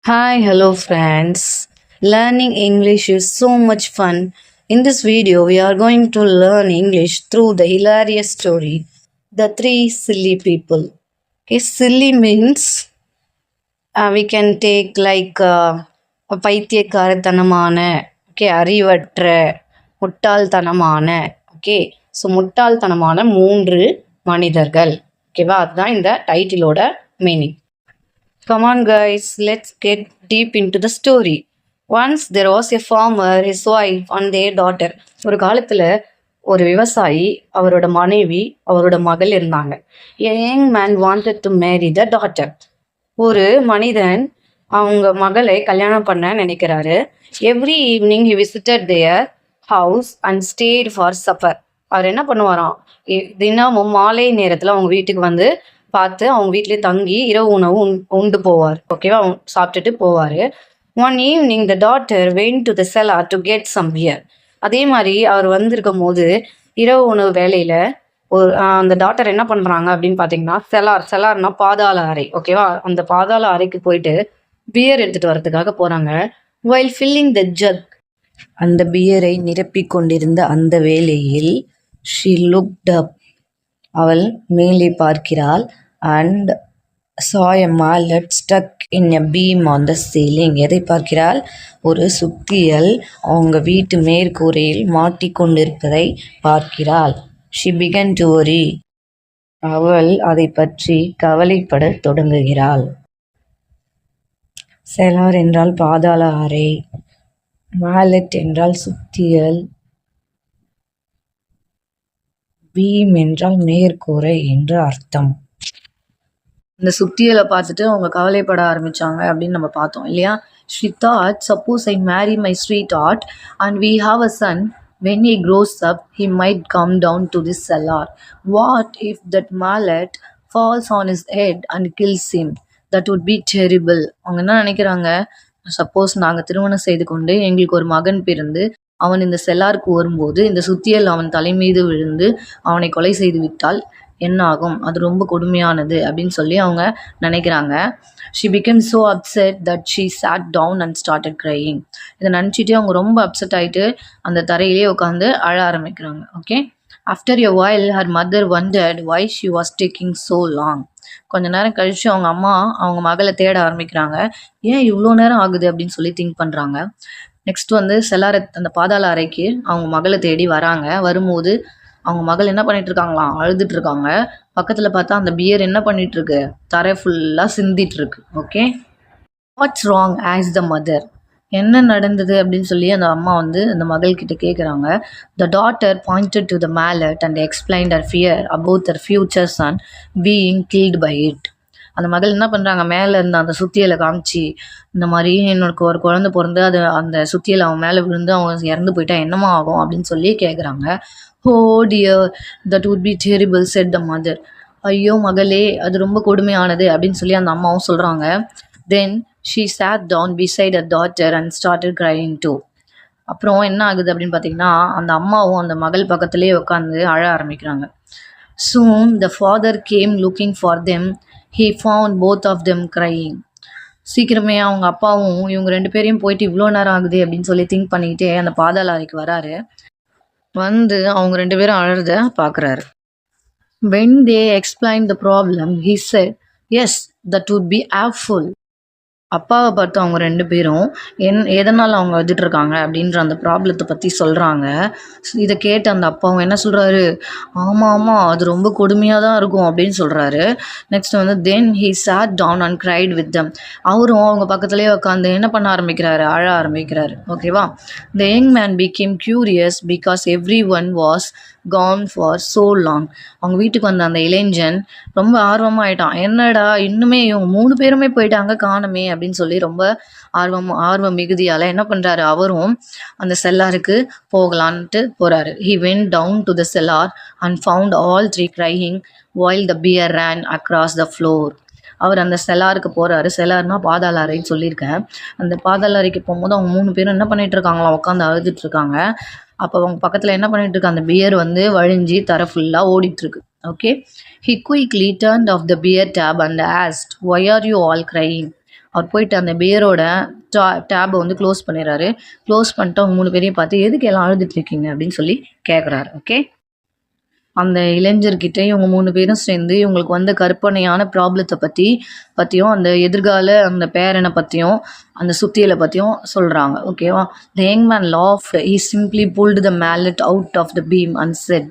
Hi, hello friends. Learning English is so much fun. In this video, we are going to learn English through the hilarious story, The Three Silly People. Okay, silly means we can take like பைத்தியக்காரத்தனமான okay அறிவற்ற முட்டாள்தனமான okay so முட்டாள்தனமான மூன்று மனிதர்கள் ஓகேவா அதுதான் இந்த டைட்டிலோட meaning. Come on, guys, let's get deep into the story. Once there was a farmer, his wife, and their daughter. ஒரு காலத்தில் ஒரு விவசாயி அவரோட மனைவி அவரோட மகள் இருந்தாங்க. A young man wanted to marry the daughter. ஒரு மனிதன் அவங்க மகளை கல்யாணம் பண்ண நினைக்கிறாரு. Every evening he visited their house and stayed for supper. அவர் என்ன பண்ணுவாராம், தினமும் மாலை நேரத்தில் அவங்க வீட்டுக்கு வந்து பார்த்து அவங்க வீட்டிலே தங்கி இரவு உணவு உண்டு போவார். ஓகேவா, சாப்பிட்டுட்டு போவார். One evening the daughter went to the cellar to get some beer. அதே மாதிரி அவர் வந்திருக்கும் போது இரவு உணவு வேலையில் அந்த டாட்டர் என்ன பண்ணுறாங்க அப்படின்னு பார்த்தீங்கன்னா, செலார்னா பாதாள அறை. ஓகேவா, அந்த பாதாள அறைக்கு போயிட்டு பியர் எடுத்துகிட்டு வரதுக்காக போகிறாங்க. வைல் ஃபில்லிங் த ஜக், அந்த பியரை நிரப்பிக் கொண்டிருந்த அந்த வேளையில் ஷி லுக்ட் அப், அவள் மேலே பார்க்கிறாள். And saw a mallet stuck in a beam on the ceiling. எதை பார்க்கிறாள்? ஒரு சுத்தியல் அவங்க வீட்டு மேற்கூரையில் மாட்டிக்கொண்டிருப்பதை பார்க்கிறாள். She began to worry. அவள் அதை பற்றி கவலைப்பட தொடங்குகிறாள். செலார் என்றால் பாதாள அறை, மாலெட் என்றால் சுத்தியல், பீம் என்றால் மேற்கூரை என்று அர்த்தம். இந்த சுத்தியலை பார்த்துட்டு அவங்க கவலைப்பட ஆரம்பிச்சாங்க அப்படின்னு நம்ம பார்த்தோம் இல்லையா. She thought, suppose I marry my sweetheart and we have a son. When he grows up, he might come down to this cellar. What if that mallet falls on his head and kills him? That would be terrible. அவங்க என்ன நினைக்கிறாங்க, suppose நாங்கள் திருமணம் செய்து கொண்டு எங்களுக்கு ஒரு மகன் பிறந்து அவன் இந்த செல்லாருக்கு வரும்போது இந்த சுத்தியல் அவன் தலை மீது விழுந்து அவனை கொலை செய்து விட்டால் என்ன ஆகும், அது ரொம்ப கொடுமையானது அப்படின்னு சொல்லி அவங்க நினைக்கிறாங்க. She became so upset that she sat down and started crying. இதை நினச்சிட்டே அவங்க ரொம்ப அப்செட் ஆகிட்டு அந்த தரையிலே உட்காந்து அழ ஆரம்பிக்கிறாங்க. Okay, after a while her mother wondered why she was taking so long. கொஞ்ச நேரம் கழிச்சு அவங்க அம்மா அவங்க மகளை தேட ஆரம்பிக்கிறாங்க. ஏன் இவ்வளோ நேரம் ஆகுது அப்படின்னு சொல்லி திங்க் பண்ணுறாங்க. நெக்ஸ்ட் வந்து அந்த பாதாள அறைக்கு அவங்க மகளை தேடி வராங்க. வரும்போது அவங்க மகள் என்ன பண்ணிட்டு இருக்காங்களாம், அழுதுட்டு இருக்காங்க. பக்கத்துல பார்த்தா அந்த பியர் என்ன பண்ணிட்டு இருக்கு, தரை ஃபுல்லா சிந்திட்டு இருக்கு. Okay, what's wrong as the mother, என்ன நடந்தது அப்படின்னு சொல்லி அந்த அம்மா வந்து அந்த மகள் கிட்ட கேட்குறாங்க. The daughter pointed to the mallet and explained her fear about their future son being killed by it. அந்த மகள் என்ன பண்ணுறாங்க, மேலே இருந்த அந்த சுத்தியலை காமிச்சு, இந்த மாதிரி என்னோட ஒரு குழந்தை பிறந்து அது அந்த சுத்தியல் அவன் மேலே விழுந்து அவன் இறந்து போயிட்டா என்னமா ஆகும் அப்படின்னு சொல்லி கேட்குறாங்க. ஓ dear, that would be terrible set the mother. ஐயோ மகளே, அது ரொம்ப கொடுமையானது அப்படின்னு சொல்லி அந்த அம்மாவும் சொல்கிறாங்க. Then she sat down beside a daughter and started crying too. அப்புறம் என்ன ஆகுது அப்படின்னு பார்த்தீங்கன்னா, அந்த அம்மாவும் அந்த மகள் பக்கத்துலேயே உட்காந்து அழ ஆரம்பிக்கிறாங்க. Soon the father came looking for them. He found both of them crying. சீக்கிரமே அவங்க அப்பாவும் இவங்க ரெண்டு பேரையும் போயிட்டு இவ்வளோ நேரம் ஆகுது அப்படின்னு சொல்லி திங்க் பண்ணிக்கிட்டே அந்த பாதாள அறைக்கு வராரு. வந்து அவங்க ரெண்டு பேரும் அழறத பார்க்குறாரு. When they explained the problem, he said, yes, that would be awful. அப்பாவை பார்த்து அவங்க ரெண்டு பேரும் எதனால் அவங்க வந்துட்டு இருக்காங்க அப்படின்ற அந்த ப்ராப்ளத்தை பற்றி சொல்கிறாங்க. இதை கேட்டு அந்த அப்பாவும் என்ன சொல்கிறாரு, ஆமாம் ஆமாம் அது ரொம்ப கொடுமையாக தான் இருக்கும் அப்படின்னு சொல்கிறாரு. நெக்ஸ்ட் வந்து then he sat down and cried with them. அவரும் அவங்க பக்கத்துலேயே உட்காந்து என்ன பண்ண ஆரம்பிக்கிறாரு, அழ ஆரம்பிக்கிறாரு. ஓகேவா, the young man became curious because every one was gone for so long. அவங்க வீட்டுக்கு வந்த அந்த இளைஞன் ரொம்ப ஆர்வமாயிட்டான். என்னடா இன்னுமே இவங்க மூணு பேருமே போயிட்டாங்க காணுமே அப்படின்னு சொல்லி ரொம்ப ஆர்வம் மிகுதியால் என்ன பண்ணுறாரு, அவரும் அந்த செல்லாருக்கு போகலான்ட்டு போகிறாரு. He went down to the cellar and found all three crying while the bear ran across the floor. அவர் அந்த செல்லாருக்கு போகிறாரு. செல்லார்னா பாதாள அறைன்னு சொல்லியிருக்கேன். அந்த பாதாள அறைக்கு போகும்போது அவங்க மூணு பேரும் என்ன பண்ணிட்டு இருக்காங்களா, உட்காந்து அழுதுட்டு இருக்காங்க. அப்போ அவங்க பக்கத்தில் என்ன பண்ணிட்டு இருக்கு, அந்த பியர் வந்து வழிஞ்சி தர ஃபுல்லாக ஓடிட்டுருக்கு. Okay, he quickly turned off the beer tap and asked, why are you all crying? அவர் போயிட்டு அந்த பியரோட டேபை வந்து க்ளோஸ் பண்ணிடுறாரு. க்ளோஸ் பண்ணிட்டு அவங்க 3 பேரையும் பார்த்து எதுக்கு எல்லாம் அழுதுட்டு இருக்கீங்க அப்படின்னு சொல்லி கேட்குறாரு. ஓகே, அந்த இளைஞர்கிட்ட இவங்க 3 பேரும் சேர்ந்து இவங்களுக்கு வந்த கற்பனையான ப்ராப்ளத்தை பற்றியும் அந்த எதிர்கால அந்த பேரனை பற்றியும் அந்த சுத்தியலை பற்றியும் சொல்கிறாங்க. ஓகேவா. The young man laughed. He simply pulled the mallet out of the beam and said,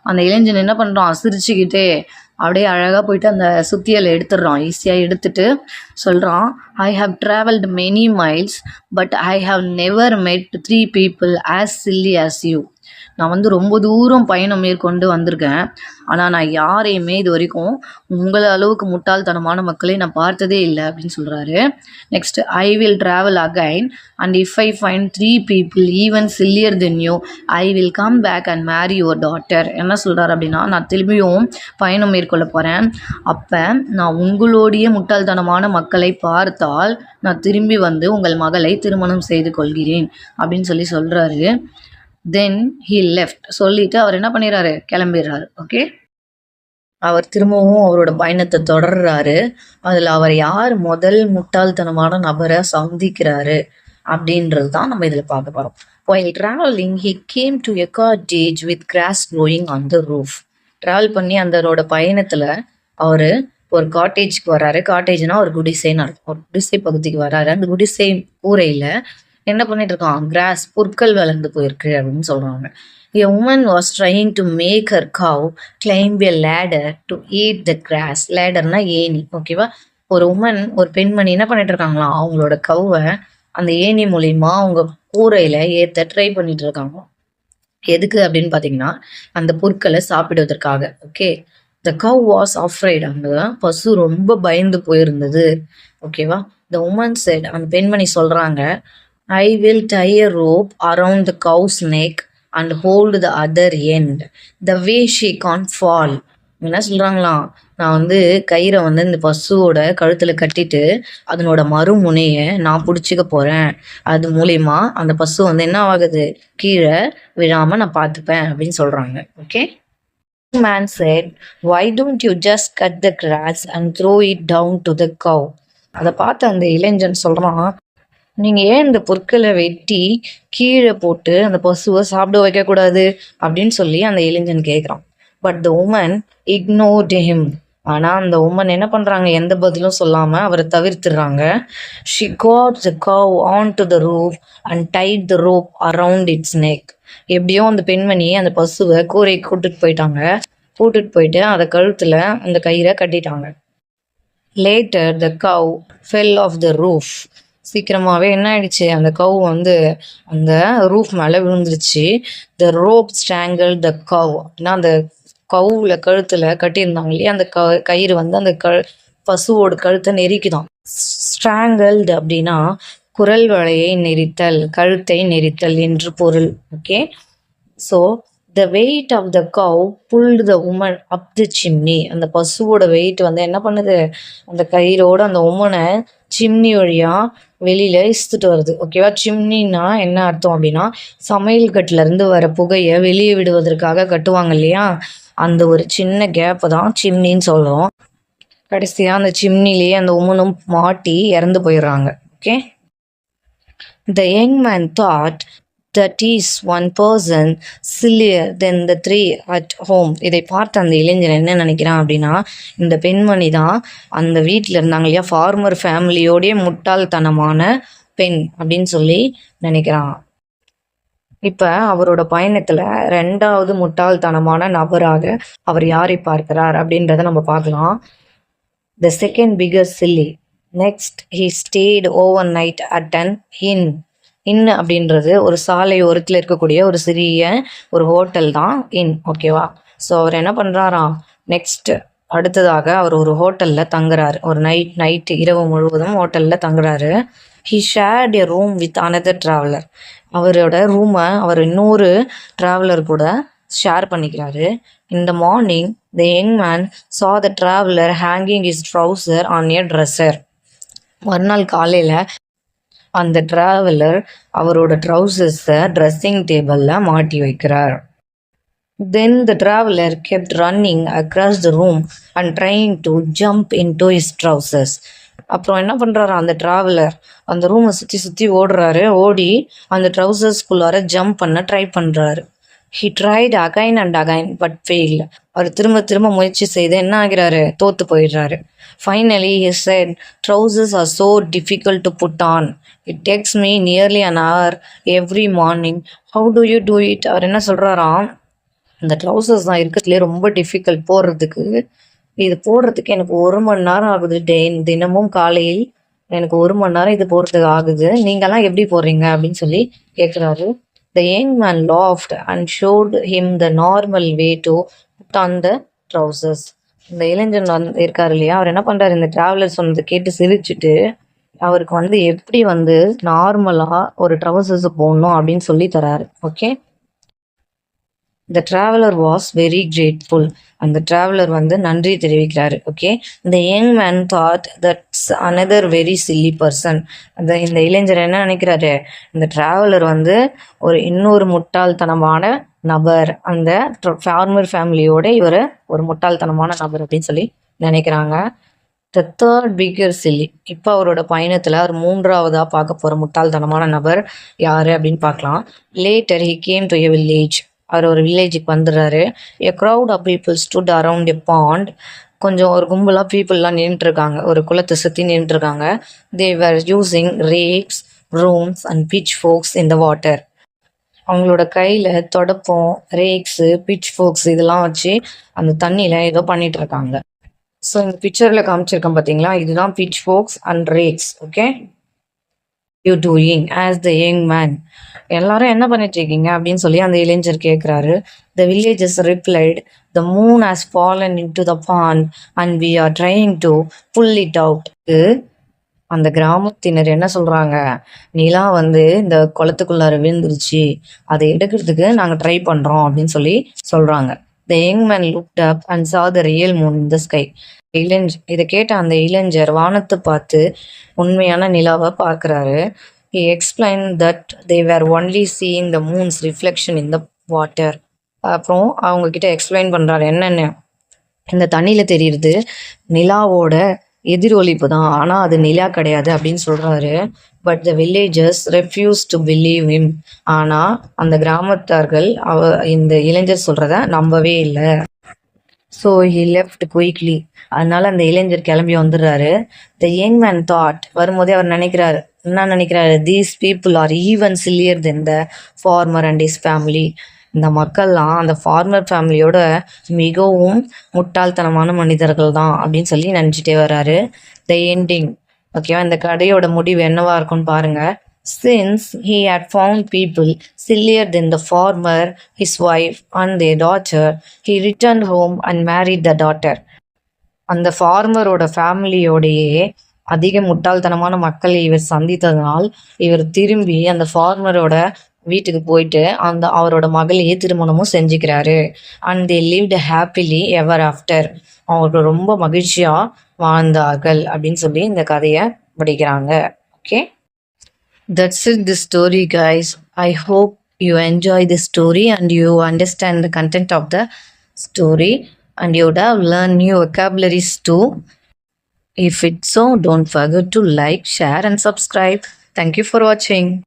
அந்த இளைஞன் என்ன பண்ணுறான், சிரிச்சுக்கிட்டே அப்படியே அழகாக போயிட்டு அந்த சுத்தியலை எடுத்துடுறான். ஈஸியாக எடுத்துட்டு சொல்கிறான், I have travelled many miles but I have never met 3 people as silly as you. நான் வந்து ரொம்ப தூரம் பயணம் மேற்கொண்டு வந்திருக்கேன், ஆனால் நான் யாரையுமே இது வரைக்கும் உங்களை அளவுக்கு முட்டாள்தனமான மக்களை நான் பார்த்ததே இல்லை அப்படின்னு சொல்கிறாரு. Next, I will travel again and if I find 3 people even sillier then you I will come back and marry your daughter. என்ன சொல்கிறார் அப்படின்னா, நான் திரும்பியும் பயணம் மேற்கொள்ள போகிறேன், அப்போ நான் உங்களுடைய முட்டாள்தனமான மக்களை பார்த்தால் நான் திரும்பி வந்து உங்கள் மகளை திருமணம் செய்து கொள்கிறேன் அப்படின்னு சொல்கிறாரு. Then he left. சொல்லிட்டு அவர் என்ன பண்ணிடுறாரு, கிளம்பிடுறாரு. ஓகே, அவர் திரும்பவும் அவரோட பயணத்தை தொடர்றாரு. அதில் அவர் யார் முதல் முட்டாள்தனமான நபரை சந்திக்கிறாரு அப்படின்றது தான் நம்ம இதில் பார்க்க போகிறோம். While traveling, he came to a cottage with grass growing on the roof. Travel பண்ணி அந்தரோட பயணத்தில் அவர் ஒரு காட்டேஜ்க்கு வர்றாரு. காட்டேஜ்னா ஒரு குடிசைன்னு அர்த்தம். ஒரு குடிசை பகுதிக்கு வர்றாரு. அந்த குடிசை கூரையில் என்ன பண்ணிட்டு இருக்கான், கிராஸ், புற்கள் வளர்ந்து போயிருக்கு அப்படின்னு சொல்றாங்க. A woman was trying to make her cow climb a ladder to eat the grass. லேடர்னா ஏணி. ஓகேவா. ஒரு உமன், ஒரு பெண்மணி என்ன பண்ணிட்டு இருக்காங்களாம், அவங்களோட கவ்வை அந்த ஏணி மூலியமா அவங்க கூரையில ஏத்த ட்ரை பண்ணிட்டு இருக்காங்க. எதுக்கு அப்படின்னு பாத்தீங்கன்னா, அந்த புற்களை சாப்பிடுவதற்காக. Okay, the cow was afraid. அந்த பசு ரொம்ப பயந்து போயிருந்தது. ஓகேவா. the woman said, அந்த பெண்மணி சொல்றாங்க, I will tie a rope around the cow's neck and hold the other end. The way she can't fall. என்ன சொல்கிறாங்களாம், நான் வந்து கயிறை வந்து இந்த பசுவோட கழுத்தில் கட்டிட்டு அதனோட மறுமுனையை நான் பிடிச்சிக்க போகிறேன், அது மூலிமா அந்த பசு வந்து என்ன ஆகுது, கீழே விழாமல் நான் பார்த்துப்பேன் அப்படின்னு சொல்கிறாங்க. Okay. Man said, why don't you just cut the grass and throw it down to the cow. அதை பார்த்து அந்த இளைஞன் சொல்கிறான், நீங்கள் ஏன் இந்த பொருட்களை வெட்டி கீழே போட்டு அந்த பசுவை சாப்பிட வைக்கக்கூடாது அப்படின்னு சொல்லி அந்த இளைஞன் கேட்குறான். But the woman ignored him. ஆனால் அந்த உமன் என்ன பண்ணுறாங்க, எந்த பதிலும் சொல்லாமல் அவரை தவிர்த்துடுறாங்க. She got the cow on to the roof and tied the rope around its neck. எப்படியோ அந்த பெண்மணி அந்த பசுவை கூரைக்கு கூட்டிட்டு போயிட்டு அதை கழுத்தில் அந்த கயிறை கட்டிட்டாங்க. Later the cow fell off the roof. சீக்கிரமாகவே என்ன ஆயிடுச்சு, அந்த கவ் வந்து அந்த ரூஃப் மேலே விழுந்துருச்சு. த ரோப் ஸ்ட்ராங்கிள் த கவ். அப்படின்னா அந்த கவ்வில் கழுத்தில் கட்டியிருந்தாங்க இல்லையா, அந்த கயிறு வந்து அந்த பசுவோட கழுத்தை நெரிக்குதான். ஸ்ட்ராங்கிள்டு அப்படின்னா குரல் வளையை நெரித்தல், கழுத்தை நெரித்தல் என்று பொருள். Okay. So the weight of the cow pulled the woman up the chimney. அந்த பசுவோட வெயிட் வந்து என்ன பண்ணுது, அந்த கயிறோட அந்த உமனை சிம்னி வழியா வெளியில இழுத்துட்டு வருது. ஓகேவா. சிம்னின்னா என்ன அர்த்தம் அப்படின்னா, சமையல் கட்டுல இருந்து வர புகையை வெளியே விடுவதற்காக கட்டுவாங்க இல்லையா, அந்த ஒரு சின்ன கேப்பை தான் சிம்னின்னு சொல்லுவோம். கடைசியா அந்த சிம்னிலேயே அந்த உமனும் மாட்டி இறந்து போயிடுறாங்க. Okay. The young man thought that is one person sillier than the 3 at home. இதை பார்த்து அந்த இளைஞன் என்ன நினைக்கிறான் அப்படின்னா, இந்த பெண்மணி தான் அந்த வீட்டில் இருந்தாங்க இல்லையா, ஃபார்மர் ஃபேமிலியோடைய முட்டாள்தனமான பெண் அப்படின்னு சொல்லி நினைக்கிறான். இப்போ அவரோட பயணத்தில் 2வது முட்டாள்தனமான நபராக அவர் யாரை பார்க்கிறார் அப்படின்றத நம்ம பார்க்கலாம். The second biggest silly. Next, he stayed overnight at an inn. இன் அப்படின்றது ஒரு சாலை ஓரத்தில் இருக்கக்கூடிய ஒரு சிறிய ஒரு ஹோட்டல் தான் இன். ஓகேவா. ஸோ அவர் என்ன பண்ணுறாராம், நெக்ஸ்ட் அடுத்ததாக அவர் ஒரு ஹோட்டலில் தங்குறாரு. ஒரு நைட்டு இரவு முழுவதும் ஹோட்டலில் தங்குறாரு. He shared a room with another traveller. அவரோட ரூமை அவர் இன்னொரு ட்ராவலர் கூட ஷேர் பண்ணிக்கிறாரு. In the morning, the young man saw the traveler hanging his trouser on a dresser. மறுநாள் காலையில் அந்த டிராவலர் அவரோட ட்ரௌசர்ஸை ட்ரெஸ்ஸிங் டேபிளில் மாட்டி வைக்கிறார். Then the traveler kept running across the room and trying to jump into his trousers. அப்புறம் என்ன பண்ணுறாரு அந்த ட்ராவலர், அந்த ரூமை சுற்றி சுற்றி ஓடுறாரு. ஓடி அந்த ட்ரௌசர்ஸ்குள்ளார ஜம்ப் பண்ண ட்ரை பண்ணுறாரு. He tried again and again but fail. அவர் திரும்ப திரும்ப முயற்சி செய்து என்ன ஆகிறாரு, தோத்து போயிடுறாரு. Finally he said, trousers are so difficult to put on. It takes me nearly an hour every morning. How do you do it? அவர் என்ன சொல்கிறாராம், இந்த ட்ரௌசர்ஸ் தான் இருக்கிறதுலே ரொம்ப டிஃபிகல்ட் போடுறதுக்கு. இது போடுறதுக்கு எனக்கு 1 மணி நேரம் ஆகுது. தினமும் காலையில் எனக்கு 1 மணி நேரம் இது போடுறதுக்கு ஆகுது. நீங்கள்லாம் எப்படி போடுறீங்க அப்படின்னு சொல்லி கேட்குறாரு. The young man laughed and showed him the normal way to put on the trousers. இந்த இளைஞன் இருக்காரு இல்லையா, அவர் என்ன பண்ணுறாரு, இந்த ட்ராவலர் சொன்னதை கேட்டு சிரிச்சுட்டு அவருக்கு எப்படி நார்மலாக ஒரு ட்ரௌசர்ஸ் போடணும் அப்படின்னு சொல்லி தராரு. Okay. The traveler was very grateful. அந்த ட்ராவலர் நன்றி தெரிவிக்கிறாரு. ஓகே. இந்த young man thought that's another very chilli person. இந்த இளைஞர் என்ன நினைக்கிறாரு, இந்த ட்ராவலர் இன்னொரு முட்டாள்தனமான நபர், அந்த ஃபார்மர் ஃபேமிலியோட இவர் ஒரு முட்டாள்தனமான நபர் அப்படின்னு சொல்லி நினைக்கிறாங்க. The third figure silly. இப்போ அவரோட பயணத்தில் அவர் 3ஆவதாக பார்க்க போகிற முட்டாள்தனமான நபர் யார் அப்படின்னு பார்க்கலாம். Later he came to a village. அவர் ஒரு வில்லேஜுக்கு வந்துடுறாரு. a crowd of people stood around a pond. கொஞ்சம் ஒரு கும்பலாக பீப்புளெலாம் நின்றுட்டுருக்காங்க, ஒரு குளத்தை சுற்றி நின்றுட்டுருக்காங்க. they were using rakes, brooms and pitchforks in the water. அவங்களோட கையில் தொடப்பம், ரேக்ஸு, pitchforks இதெல்லாம் வச்சு அந்த தண்ணியில் ஏதோ பண்ணிட்டு இருக்காங்க. ஸோ இந்த பிக்சரில் காமிச்சிருக்கேன் பார்த்தீங்களா, இதுதான் pitchforks and rakes. Okay. you doing as the young man. எல்லாரும் என்ன பண்ணிட்டு இருக்கீங்க அப்படின்னு சொல்லி அந்த இளைஞர் கேட்குறாரு. The villagers replied, the moon has fallen into the pond and we are trying to pull it out. அந்த கிராமத்தினர் என்ன சொல்றாங்க, நிலா இந்த குளத்துக்குள்ளார விழுந்துருச்சு, அதை எடுக்கிறதுக்கு நாங்கள் ட்ரை பண்றோம் அப்படின்னு சொல்லி சொல்றாங்க. The young man looked up and saw the real moon in the sky. இதை கேட்ட அந்த இளைஞர் வானத்தை பார்த்து உண்மையான நிலாவை பார்க்குறாரு. He explained that they were only seeing the moon's reflection in the water. அப்புறம் அவங்க கிட்ட எக்ஸ்பிளைன் பண்ணுறாரு, என்னென்ன இந்த தண்ணியில் தெரியுது நிலாவோட எதிரொலிப்பு தான், ஆனால் அது நிலா கிடையாது அப்படின்னு சொல்கிறாரு. But the villagers refuse to believe him. ஆனால் அந்த கிராமத்தார்கள் இந்த இளைஞர் சொல்கிறத நம்பவே இல்லை. So he left quickly. அதனால அந்த இளைஞர் கிளம்பி வந்துடுறாரு. த யங் மேன் தாட், வரும்போதே அவர் என்ன நினைக்கிறாரு, these people are even sillier then the farmer and his family. இந்த மக்கள்லாம் அந்த ஃபார்மர் ஃபேமிலியோட மிகவும் முட்டாள்தனமான மனிதர்கள் தான் அப்படின்னு சொல்லி நினச்சிட்டே வர்றாரு. த எண்டிங். ஓகேவா, இந்த கதையோட முடிவு என்னவா இருக்கும்னு பாருங்க. Since he had found people sillier than the farmer, his wife and their daughter, he returned home and married the daughter. அந்த ஃபார்மரோட ஃபேமிலியோடையே அதிக முட்டாள்தனமான மக்களை இவர் சந்தித்ததனால் இவர் திரும்பி அந்த ஃபார்மரோட வீட்டுக்கு போயிட்டு அவரோட மகளையே திருமணமும் செஞ்சுக்கிறாரு. And they lived happily ever after. அவங்களுக்கு ரொம்ப மகிழ்ச்சியாக வாழ்ந்தார்கள் அப்படின்னு சொல்லி இந்த கதையை படிக்கிறாங்க. Okay. That's it, this story, guys. I hope you enjoy this story and you understand the content of the story and you would have learned new vocabularies too. If it's so, don't forget to like, share and subscribe. Thank you for watching.